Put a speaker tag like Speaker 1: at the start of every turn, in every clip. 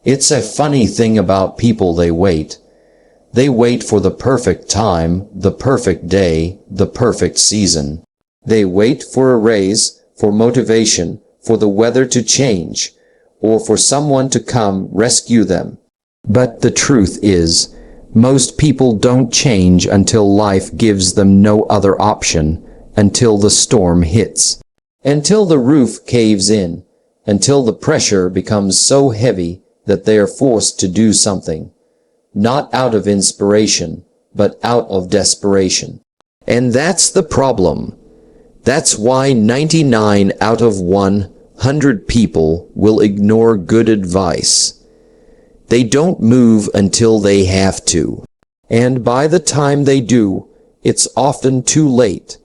Speaker 1: It's a funny thing about people, they wait. They wait for the perfect time, the perfect day, the perfect season. They wait for a raise, for motivation, for the weather to change, or for someone to come rescue them. But the truth is, most people don't change until life gives them no other option, until the storm hits, until the roof caves in, until the pressure becomes so heavy that they are forced to do something, not out of inspiration, but out of desperation. And that's the problem. That's why 99 out of 100 people will ignore good advice. They don't move until they have to. And by the time they do, it's often too late.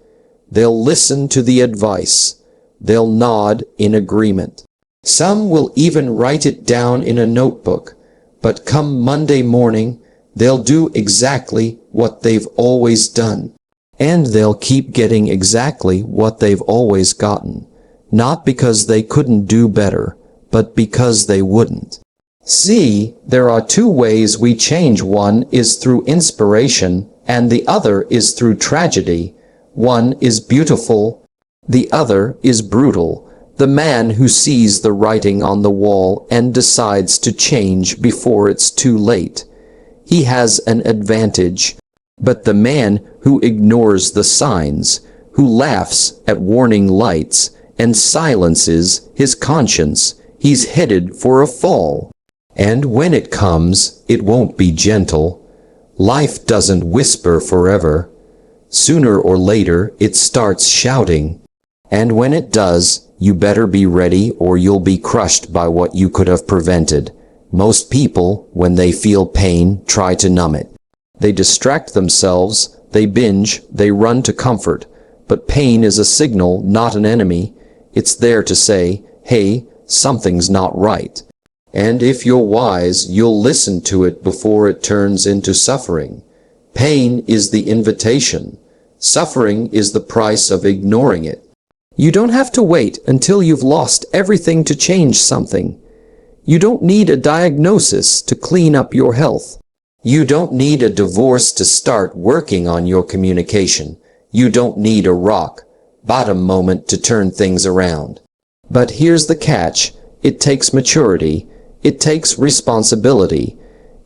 Speaker 1: They'll listen to the advice. They'll nod in agreement. Some will even write it down in a notebook, but come Monday morning, they'll do exactly what they've always done. And they'll keep getting exactly what they've always gotten, not because they couldn't do better, but because they wouldn't. See, there are two ways we change. One is through inspiration, and the other is through tragedy. One is beautiful, the other is brutal. The man who sees the writing on the wall and decides to change before it's too late. He has an advantage. But the man who ignores the signs, who laughs at warning lights and silences his conscience, he's headed for a fall. And when it comes, it won't be gentle. Life doesn't whisper forever. Sooner or later, it starts shouting. And when it does, you better be ready or you'll be crushed by what you could have prevented. Most people, when they feel pain, try to numb it. They distract themselves, they binge, they run to comfort. But pain is a signal, not an enemy. It's there to say, hey, something's not right. And if you're wise, you'll listen to it before it turns into suffering. Pain is the invitation. Suffering is the price of ignoring it. You don't have to wait until you've lost everything to change something. You don't need a diagnosis to clean up your health. You don't need a divorce to start working on your communication. You don't need a rock bottom moment to turn things around. But here's the catch. It takes maturity. It takes responsibility.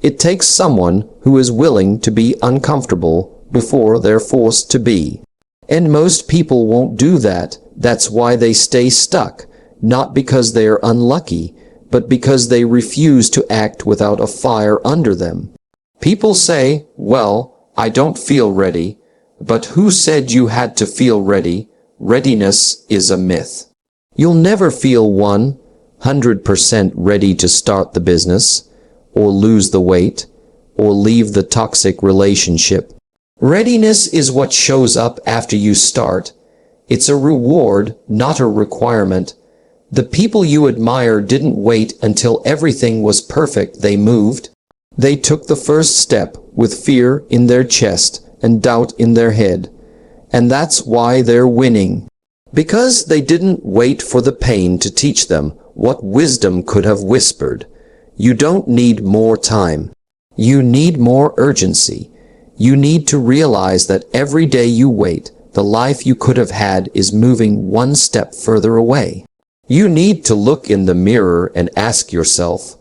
Speaker 1: It takes someone who is willing to be uncomfortable before they're forced to be. And most people won't do that. That's why they stay stuck, not because they are unlucky, but because they refuse to act without a fire under them. People say, well, I don't feel ready. But who said you had to feel ready? Readiness is a myth. You'll never feel 100% ready to start the business, or lose the weight, or leave the toxic relationship. Readiness is what shows up after you start. It's a reward, not a requirement. The people you admire didn't wait until everything was perfect. They moved. They took the first step with fear in their chest and doubt in their head. And that's why they're winning. Because they didn't wait for the pain to teach them what wisdom could have whispered. You don't need more time. You need more urgency. You need to realize that every day you wait, the life you could have had is moving one step further away. You need to look in the mirror and ask yourself,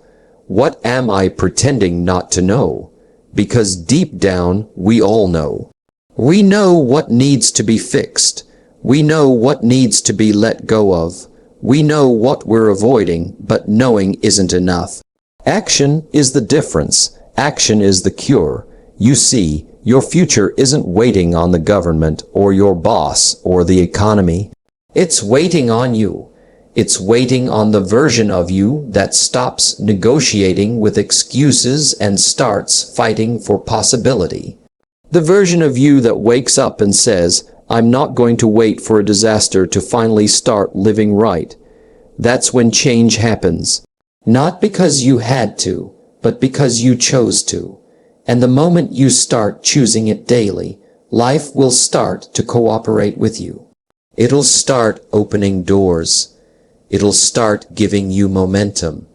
Speaker 1: what am I pretending not to know? Because deep down, we all know. We know what needs to be fixed. We know what needs to be let go of. We know what we're avoiding, but knowing isn't enough. Action is the difference. Action is the cure. You see, your future isn't waiting on the government or your boss or the economy. It's waiting on you. It's waiting on the version of you that stops negotiating with excuses and starts fighting for possibility. The version of you that wakes up and says, I'm not going to wait for a disaster to finally start living right. That's when change happens. Not because you had to, but because you chose to. And the moment you start choosing it daily, life will start to cooperate with you. It'll start opening doors. It'll start giving you momentum.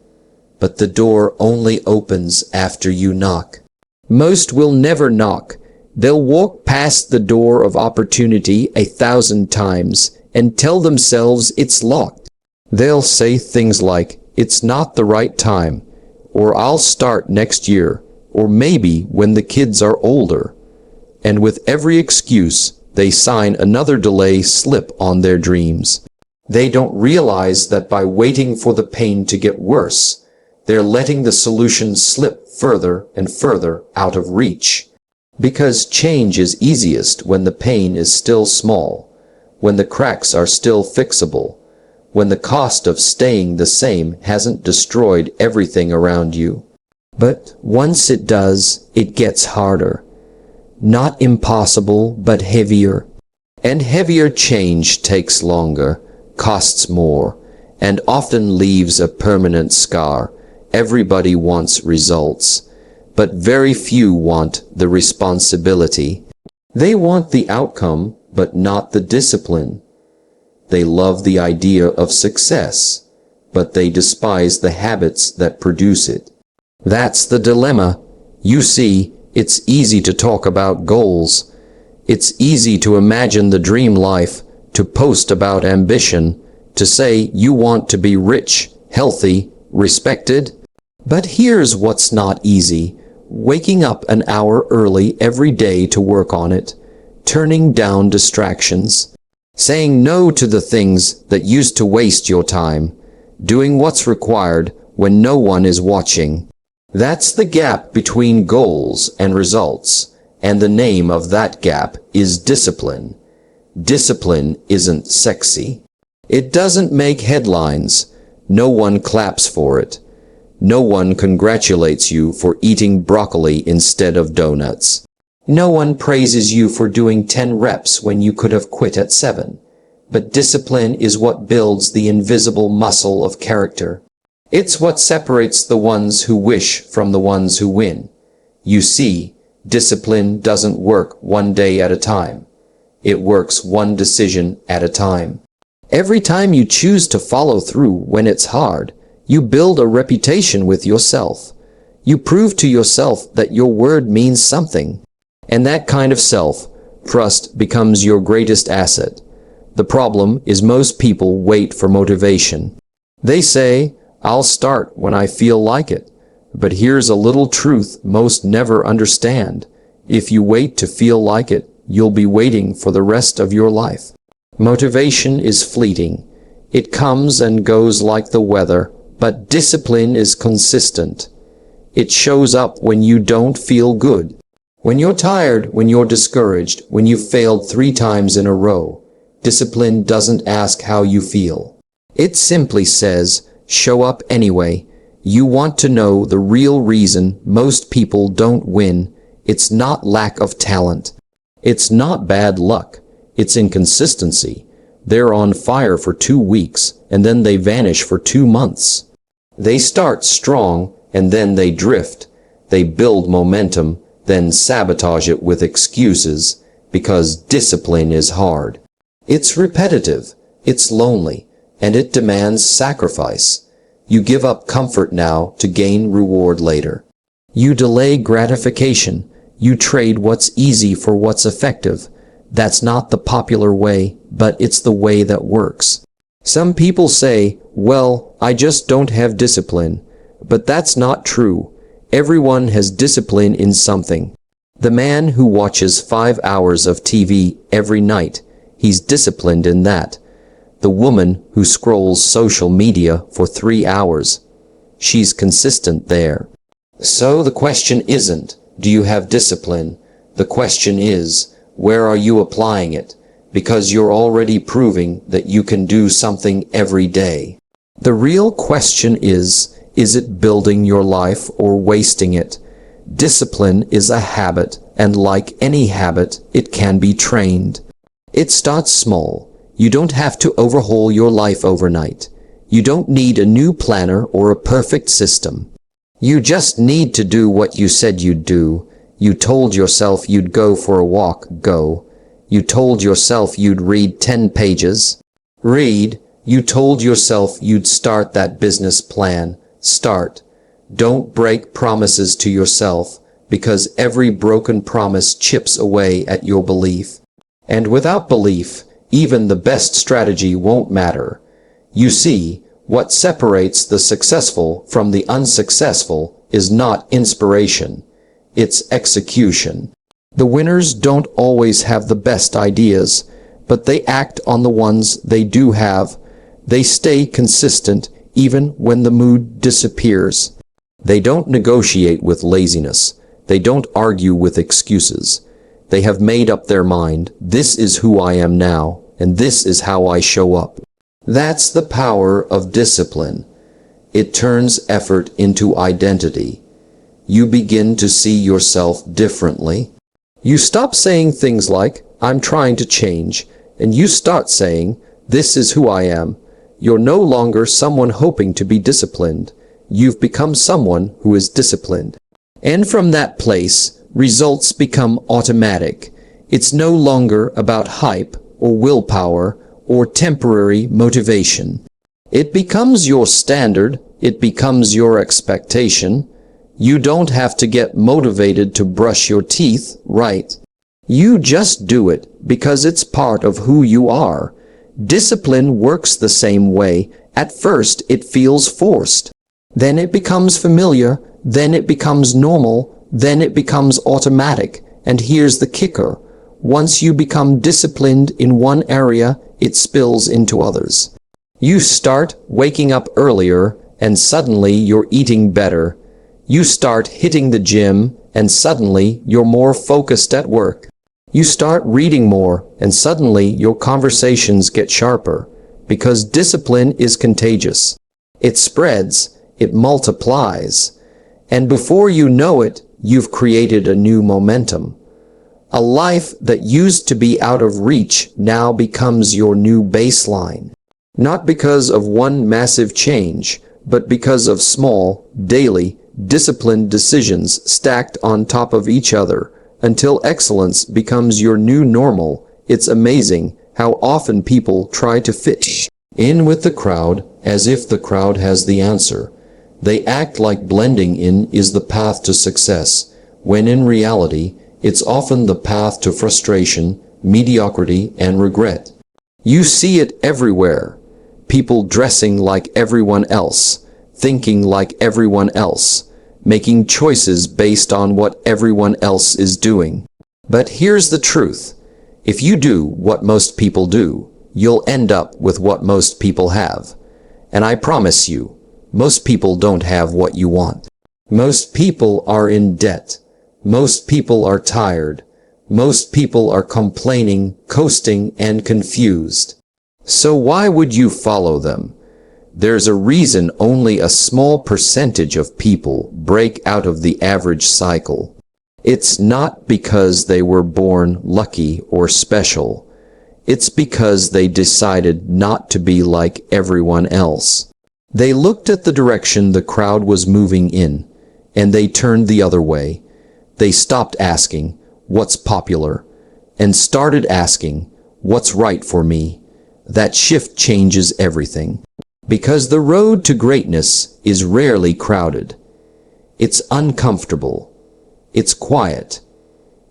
Speaker 1: but the door only opens after you knock. Most will never knock. They'll walk past the door of opportunity 1,000 times and tell themselves it's locked. They'll say things like, "It's not the right time," or "I'll start next year," or "maybe when the kids are older." And with every excuse, they sign another delay slip on their dreams. They don't realize that by waiting for the pain to get worse, they're letting the solution slip further and further out of reach. Because change is easiest when the pain is still small, when the cracks are still fixable, when the cost of staying the same hasn't destroyed everything around you. But once it does, it gets harder. Not impossible, but heavier. And heavier change takes longer, costs more, and often leaves a permanent scar. Everybody wants results, but very few want the responsibility. They want the outcome, but not the discipline. They love the idea of success, but they despise the habits that produce it. That's the dilemma. You see, it's easy to talk about goals. It's easy to imagine the dream life, to post about ambition, to say you want to be rich, healthy, respected. But here's what's not easy: waking up an hour early every day to work on it, turning down distractions, saying no to the things that used to waste your time, doing what's required when no one is watching. That's the gap between goals and results, and the name of that gap is discipline. Discipline isn't sexy. It doesn't make headlines. No one claps for it. No one congratulates you for eating broccoli instead of donuts. No one praises you for doing 10 reps when you could have quit at 7. But discipline is what builds the invisible muscle of character. It's what separates the ones who wish from the ones who win. You see, discipline doesn't work one day at a time. It works one decision at a time. Every time you choose to follow through when it's hard, you build a reputation with yourself. You prove to yourself that your word means something. And that kind of self-trust becomes your greatest asset. The problem is most people wait for motivation. They say, "I'll start when I feel like it." But here's a little truth most never understand. If you wait to feel like it, you'll be waiting for the rest of your life. Motivation is fleeting. It comes and goes like the weather, but discipline is consistent. It shows up when you don't feel good. When you're tired, when you're discouraged, when you failed 3 times in a row, discipline doesn't ask how you feel. It simply says, show up anyway. You want to know the real reason most people don't win. It's not lack of talent. It's not bad luck. It's inconsistency. They're on fire for 2 weeks, and then they vanish for 2 months. They start strong, and then they drift. They build momentum, then sabotage it with excuses, because discipline is hard. It's repetitive, it's lonely, and it demands sacrifice. You give up comfort now to gain reward later. You delay gratification. You trade what's easy for what's effective. That's not the popular way, but it's the way that works. Some people say, "Well, I just don't have discipline." But that's not true. Everyone has discipline in something. The man who watches 5 hours of TV every night, he's disciplined in that. The woman who scrolls social media for 3 hours, she's consistent there. So the question isn't, do you have discipline? The question is, where are you applying it? Because you're already proving that you can do something every day. The real question is it building your life or wasting it? Discipline is a habit, and like any habit, it can be trained. It starts small. You don't have to overhaul your life overnight. You don't need a new planner or a perfect system. You just need to do what you said you'd do. You told yourself you'd go for a walk, go. You told yourself you'd read 10 pages, read. You told yourself you'd start that business plan, start. Don't break promises to yourself, because every broken promise chips away at your belief. And without belief, even the best strategy won't matter. You see, what separates the successful from the unsuccessful is not inspiration. It's execution. The winners don't always have the best ideas, but they act on the ones they do have. They stay consistent even when the mood disappears. They don't negotiate with laziness. They don't argue with excuses. They have made up their mind. This is who I am now, and this is how I show up. That's the power of discipline. It turns effort into identity. You begin to see yourself differently. You stop saying things like, I'm trying to change, and you start saying, this is who I am. You're no longer someone hoping to be disciplined. You've become someone who is disciplined. And from that place, results become automatic. It's no longer about hype or willpower or temporary motivation. It becomes your standard. It becomes your expectation. You don't have to get motivated to brush your teeth, right? You just do it because it's part of who you are. Discipline works the same way. At first, it feels forced. Then it becomes familiar. Then it becomes normal. Then it becomes automatic. And here's the kicker. Once you become disciplined in one area, it spills into others. You start waking up earlier, and suddenly you're eating better. You start hitting the gym, and suddenly you're more focused at work. You start reading more, and suddenly your conversations get sharper, because discipline is contagious. It spreads, it multiplies, and before you know it, you've created a new momentum. A life that used to be out of reach now becomes your new baseline. Not because of one massive change, but because of small, daily, disciplined decisions stacked on top of each other until excellence becomes your new normal. It's amazing how often people try to fit in with the crowd as if the crowd has the answer. They act like blending in is the path to success, when in reality, it's often the path to frustration, mediocrity, and regret. You see it everywhere. People dressing like everyone else, thinking like everyone else, making choices based on what everyone else is doing. But here's the truth. If you do what most people do, you'll end up with what most people have. And I promise you, most people don't have what you want. Most people are in debt. Most people are tired. Most people are complaining, coasting, and confused. So why would you follow them? There's a reason only a small percentage of people break out of the average cycle. It's not because they were born lucky or special. It's because they decided not to be like everyone else. They looked at the direction the crowd was moving in, and they turned the other way. They stopped asking, what's popular, and started asking, what's right for me? That shift changes everything. Because the road to greatness is rarely crowded. It's uncomfortable. It's quiet.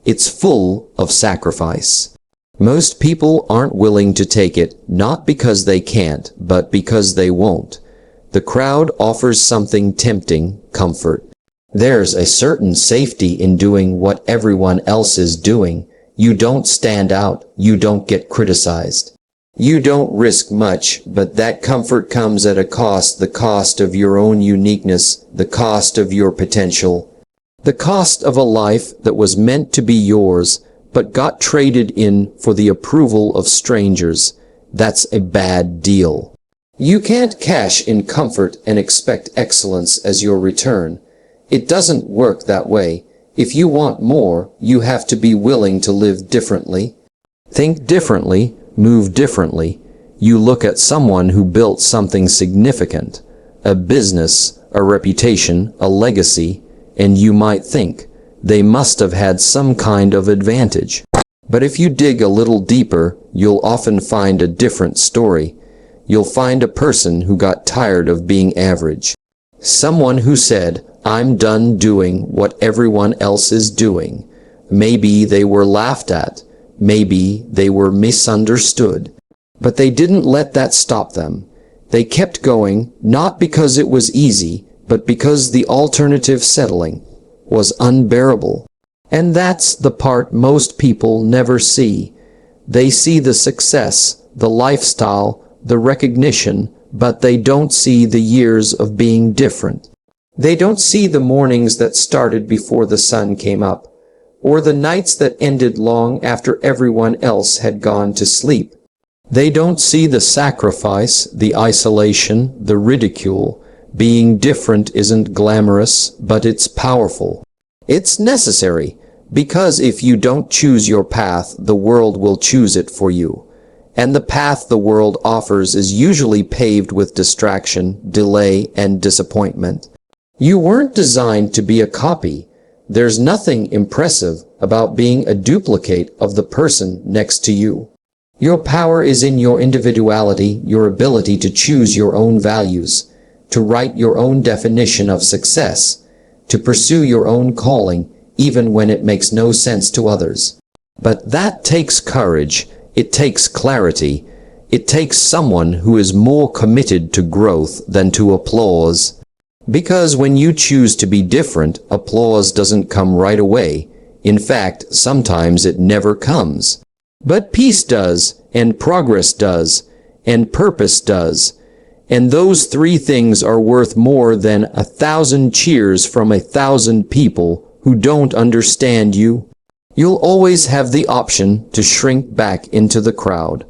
Speaker 1: It's full of sacrifice. Most people aren't willing to take it, not because they can't, but because they won't. The crowd offers something tempting, comfort. There's a certain safety in doing what everyone else is doing. You don't stand out. You don't get criticized. You don't risk much, but that comfort comes at a cost, the cost of your own uniqueness, the cost of your potential, the cost of a life that was meant to be yours, but got traded in for the approval of strangers. That's a bad deal. You can't cash in comfort and expect excellence as your return. It doesn't work that way. If you want more, you have to be willing to live differently, think differently, move differently. You look at someone who built something significant, a business, a reputation, a legacy, and you might think they must have had some kind of advantage. But if you dig a little deeper, you'll often find a different story. You'll find a person who got tired of being average. Someone who said, I'm done doing what everyone else is doing. Maybe they were laughed at. Maybe they were misunderstood. But they didn't let that stop them. They kept going, not because it was easy, but because the alternative settling was unbearable. And that's the part most people never see. They see the success, the lifestyle, the recognition, but they don't see the years of being different. They don't see the mornings that started before the sun came up, or the nights that ended long after everyone else had gone to sleep. They don't see the sacrifice, the isolation, the ridicule. Being different isn't glamorous, but it's powerful. It's necessary, because if you don't choose your path, the world will choose it for you. And the path the world offers is usually paved with distraction, delay, and disappointment. You weren't designed to be a copy. There's nothing impressive about being a duplicate of the person next to you. Your power is in your individuality, your ability to choose your own values, to write your own definition of success, to pursue your own calling, even when it makes no sense to others. But that takes courage. It takes clarity. It takes someone who is more committed to growth than to applause. Because when you choose to be different, applause doesn't come right away. In fact, sometimes it never comes. But peace does, and progress does, and purpose does. And those three things are worth more than 1,000 cheers from 1,000 people who don't understand you. You'll always have the option to shrink back into the crowd.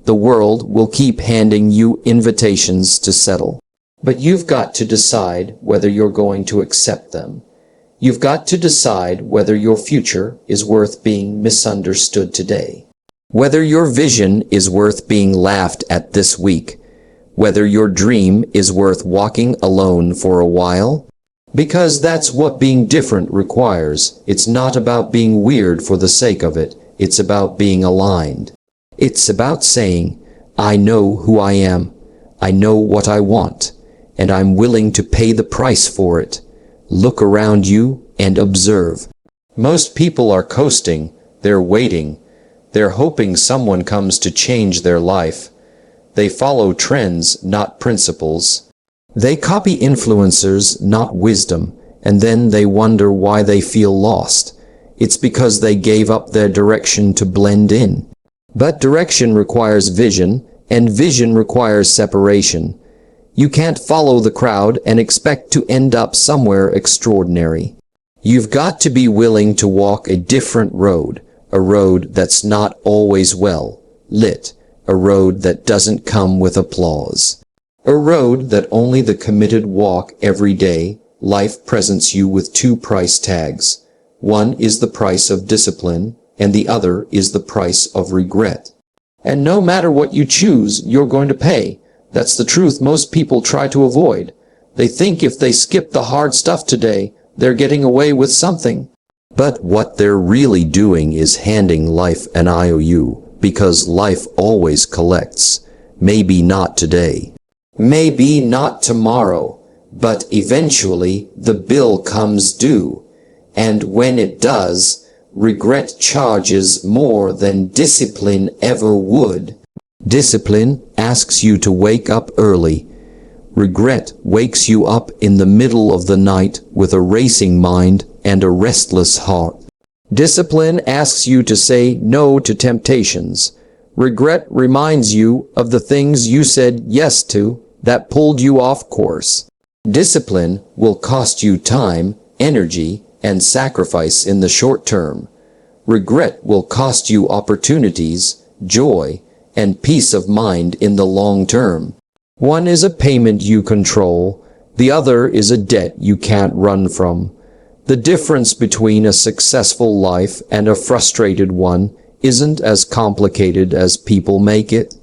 Speaker 1: The world will keep handing you invitations to settle. But you've got to decide whether you're going to accept them. You've got to decide whether your future is worth being misunderstood today. Whether your vision is worth being laughed at this week. Whether your dream is worth walking alone for a while. Because that's what being different requires. It's not about being weird for the sake of it. It's about being aligned. It's about saying, I know who I am. I know what I want. And I'm willing to pay the price for it. Look around you and observe. Most people are coasting. They're waiting. They're hoping someone comes to change their life. They follow trends, not principles. They copy influencers, not wisdom, and then they wonder why they feel lost. It's because they gave up their direction to blend in. But direction requires vision, and vision requires separation. You can't follow the crowd and expect to end up somewhere extraordinary. You've got to be willing to walk a different road, a road that's not always well lit, a road that doesn't come with applause. A road that only the committed walk every day. Life presents you with two price tags. One is the price of discipline, and the other is the price of regret. And no matter what you choose, you're going to pay. That's the truth most people try to avoid. They think if they skip the hard stuff today, they're getting away with something. But what they're really doing is handing life an IOU, because life always collects. Maybe not today. Maybe not tomorrow, but eventually the bill comes due, and when it does, regret charges more than discipline ever would. Discipline asks you to wake up early. Regret wakes you up in the middle of the night with a racing mind and a restless heart. Discipline asks you to say no to temptations. Regret reminds you of the things you said yes to that pulled you off course. Discipline will cost you time, energy, and sacrifice in the short term. Regret will cost you opportunities, joy, and peace of mind in the long term. One is a payment you control, the other is a debt you can't run from. The difference between a successful life and a frustrated one isn't as complicated as people make it.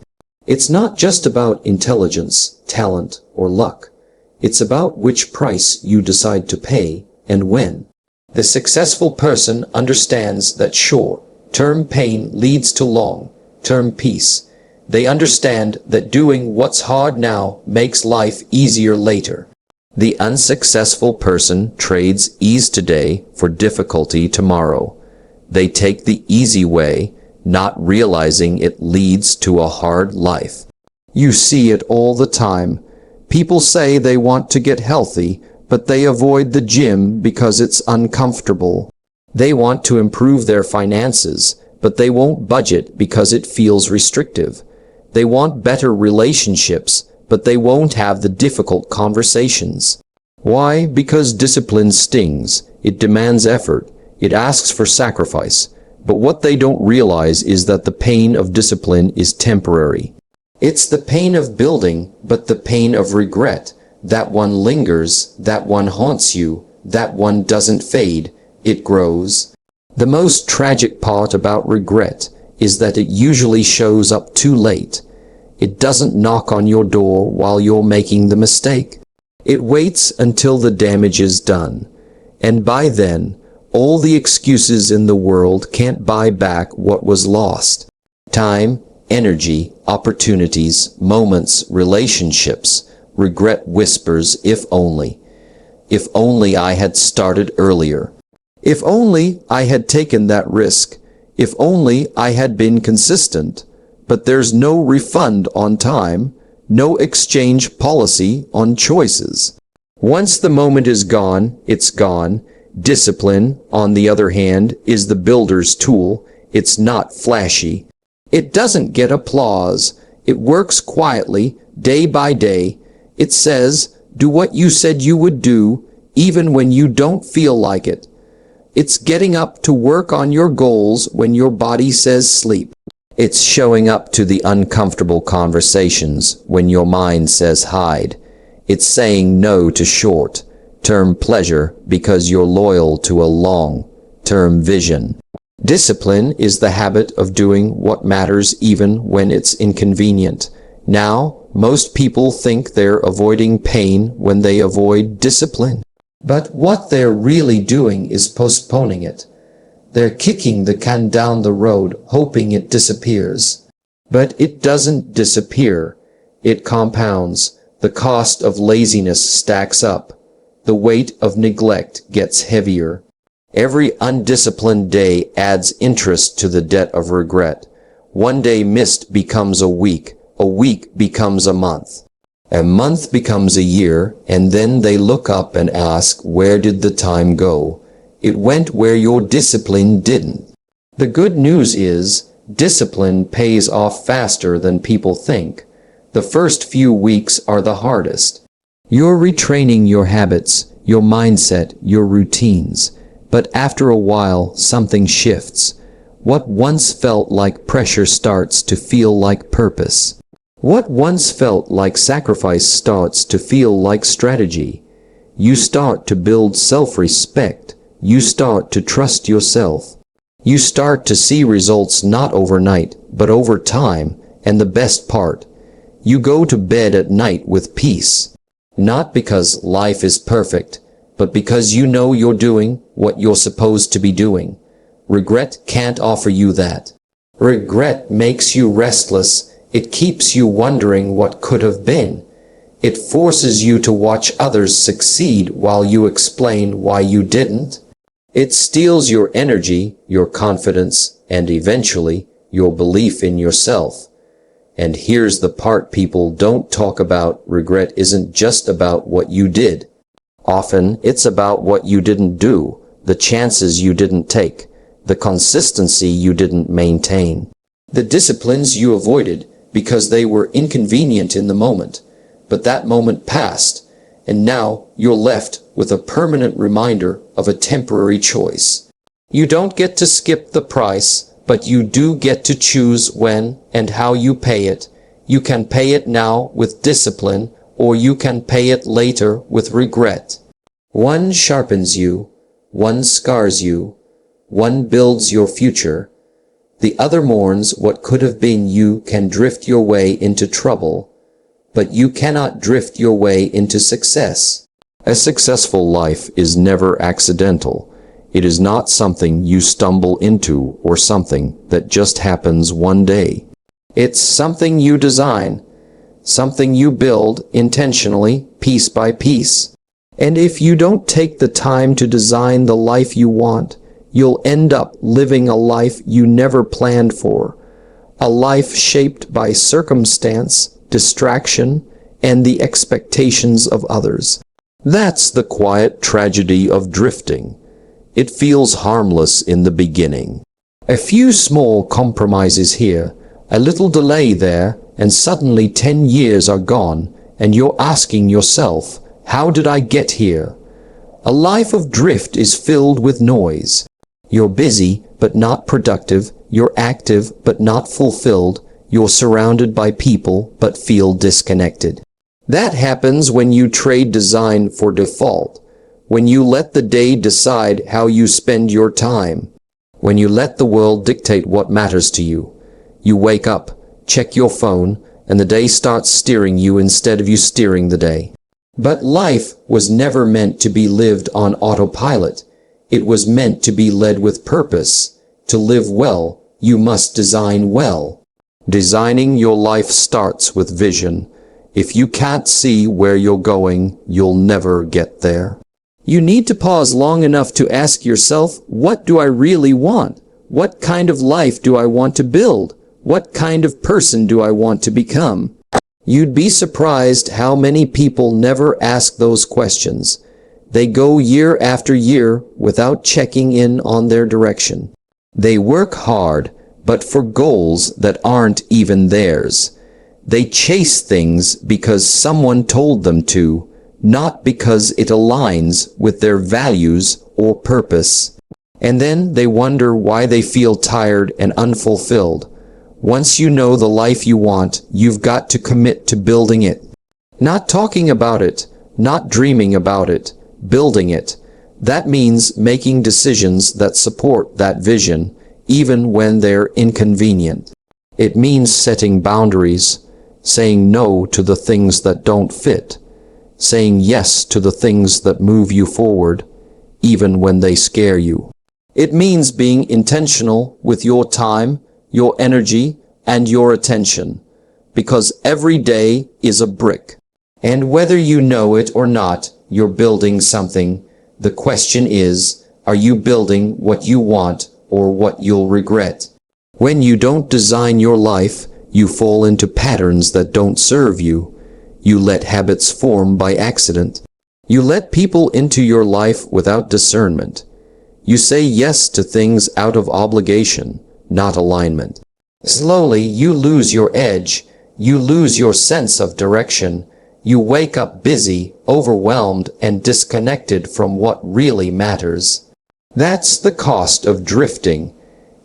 Speaker 1: It's not just about intelligence, talent, or luck. It's about which price you decide to pay and when. The successful person understands that short-term pain leads to long-term peace. They understand that doing what's hard now makes life easier later. The unsuccessful person trades ease today for difficulty tomorrow. They take the easy way, not realizing it leads to a hard life. You see it all the time. People say they want to get healthy, but they avoid the gym because it's uncomfortable. They want to improve their finances, but they won't budget because it feels restrictive. They want better relationships, but they won't have the difficult conversations. Why? Because discipline stings. It demands effort. It asks for sacrifice. But what they don't realize is that the pain of discipline is temporary. It's the pain of building, but the pain of regret. That one lingers, that one haunts you, that one doesn't fade, it grows. The most tragic part about regret is that it usually shows up too late. It doesn't knock on your door while you're making the mistake. It waits until the damage is done. And by then, all the excuses in the world can't buy back what was lost. Time, energy, opportunities, moments, relationships. Regret whispers, if only. If only I had started earlier. If only I had taken that risk. If only I had been consistent. But there's no refund on time, no exchange policy on choices. Once the moment is gone, it's gone. Discipline, on the other hand, is the builder's tool. It's not flashy. It doesn't get applause. It works quietly, day by day. It says, do what you said you would do, even when you don't feel like it. It's getting up to work on your goals when your body says sleep. It's showing up to the uncomfortable conversations when your mind says hide. It's saying no to short-term pleasure because you're loyal to a long-term vision. Discipline is the habit of doing what matters even when it's inconvenient. Now, most people think they're avoiding pain when they avoid discipline. But what they're really doing is postponing it. They're kicking the can down the road, hoping it disappears. But it doesn't disappear. It compounds. The cost of laziness stacks up. The weight of neglect gets heavier. Every undisciplined day adds interest to the debt of regret. One day missed becomes a week becomes a month becomes a year, and then they look up and ask, where did the time go? It went where your discipline didn't. The good news is, discipline pays off faster than people think. The first few weeks are the hardest. You're retraining your habits, your mindset, your routines. But after a while, something shifts. What once felt like pressure starts to feel like purpose. What once felt like sacrifice starts to feel like strategy. You start to build self-respect. You start to trust yourself. You start to see results not overnight, but over time, and the best part, you go to bed at night with peace. Not because life is perfect, but because you know you're doing what you're supposed to be doing. Regret can't offer you that. Regret makes you restless. It keeps you wondering what could have been. It forces you to watch others succeed while you explain why you didn't. It steals your energy, your confidence, and eventually your belief in yourself. And here's the part people don't talk about. Regret isn't just about what you did. Often it's about what you didn't do, the chances you didn't take, the consistency you didn't maintain, the disciplines you avoided because they were inconvenient in the moment. But that moment passed, and now you're left with a permanent reminder of a temporary choice. You don't get to skip the price, but you do get to choose when and how you pay it. You can pay it now with discipline, or you can pay it later with regret. One sharpens you, one scars you, one builds your future. The other mourns what could have been. You can drift your way into trouble, but you cannot drift your way into success. A successful life is never accidental. It is not something you stumble into or something that just happens one day. It's something you design, something you build intentionally, piece by piece. And if you don't take the time to design the life you want, you'll end up living a life you never planned for, a life shaped by circumstance, distraction, and the expectations of others. That's the quiet tragedy of drifting. It feels harmless in the beginning. A few small compromises here, a little delay there, and suddenly 10 years are gone, and you're asking yourself, how did I get here? A life of drift is filled with noise. You're busy, but not productive. You're active, but not fulfilled. You're surrounded by people, but feel disconnected. That happens when you trade design for default, when you let the day decide how you spend your time, when you let the world dictate what matters to you. You wake up, check your phone, and the day starts steering you instead of you steering the day. But life was never meant to be lived on autopilot. It was meant to be led with purpose. To live well, you must design well. Designing your life starts with vision. If you can't see where you're going, you'll never get there. You need to pause long enough to ask yourself, what do I really want? What kind of life do I want to build? What kind of person do I want to become? You'd be surprised how many people never ask those questions. They go year after year without checking in on their direction. They work hard, but for goals that aren't even theirs. They chase things because someone told them to, not because it aligns with their values or purpose. And then they wonder why they feel tired and unfulfilled. Once you know the life you want, you've got to commit to building it. Not talking about it, not dreaming about it, building it. That means making decisions that support that vision, even when they're inconvenient. It means setting boundaries, saying no to the things that don't fit, saying yes to the things that move you forward, even when they scare you. It means being intentional with your time, your energy, and your attention, because every day is a brick. And whether you know it or not, you're building something. The question is, are you building what you want or what you'll regret? When you don't design your life, you fall into patterns that don't serve you. You let habits form by accident. You let people into your life without discernment. You say yes to things out of obligation, not alignment. Slowly, you lose your edge. You lose your sense of direction. You wake up busy, overwhelmed, and disconnected from what really matters. That's the cost of drifting.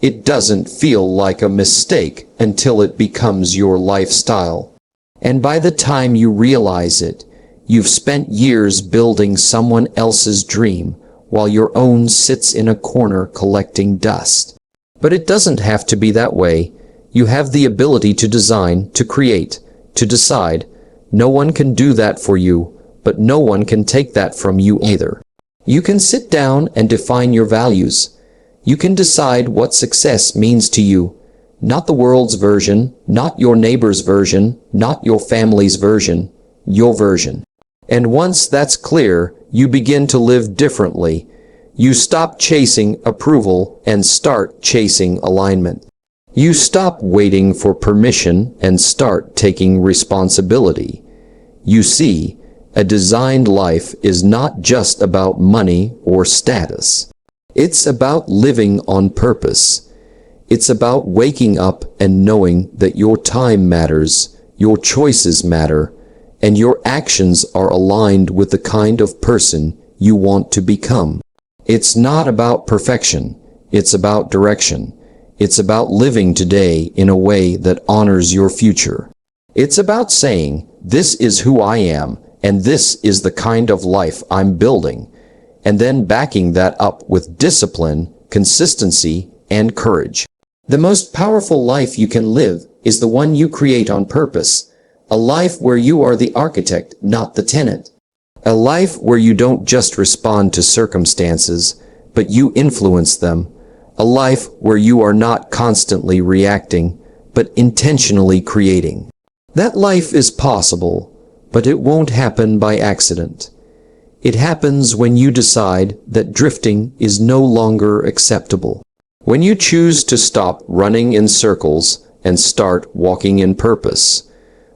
Speaker 1: It doesn't feel like a mistake until it becomes your lifestyle. And by the time you realize it, you've spent years building someone else's dream, while your own sits in a corner collecting dust. But it doesn't have to be that way. You have the ability to design, to create, to decide. No one can do that for you, but no one can take that from you either. You can sit down and define your values. You can decide what success means to you. Not the world's version, not your neighbor's version, not your family's version, your version. And once that's clear, you begin to live differently. You stop chasing approval and start chasing alignment. You stop waiting for permission and start taking responsibility. You see, a designed life is not just about money or status. It's about living on purpose. It's about waking up and knowing that your time matters, your choices matter, and your actions are aligned with the kind of person you want to become. It's not about perfection. It's about direction. It's about living today in a way that honors your future. It's about saying, this is who I am, and this is the kind of life I'm building, and then backing that up with discipline, consistency, and courage. The most powerful life you can live is the one you create on purpose, a life where you are the architect, not the tenant. A life where you don't just respond to circumstances, but you influence them. A life where you are not constantly reacting, but intentionally creating. That life is possible, but it won't happen by accident. It happens when you decide that drifting is no longer acceptable. When you choose to stop running in circles and start walking in purpose.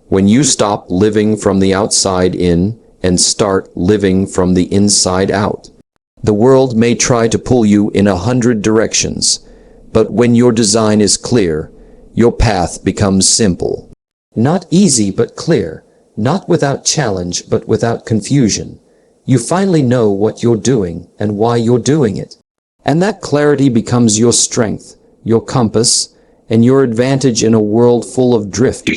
Speaker 1: When you stop living from the outside in and start living from the inside out. The world may try to pull you in 100 directions, but when your design is clear, your path becomes simple. Not easy but clear, not without challenge but without confusion. You finally know what you're doing and why you're doing it. And that clarity becomes your strength, your compass, and your advantage in a world full of drift.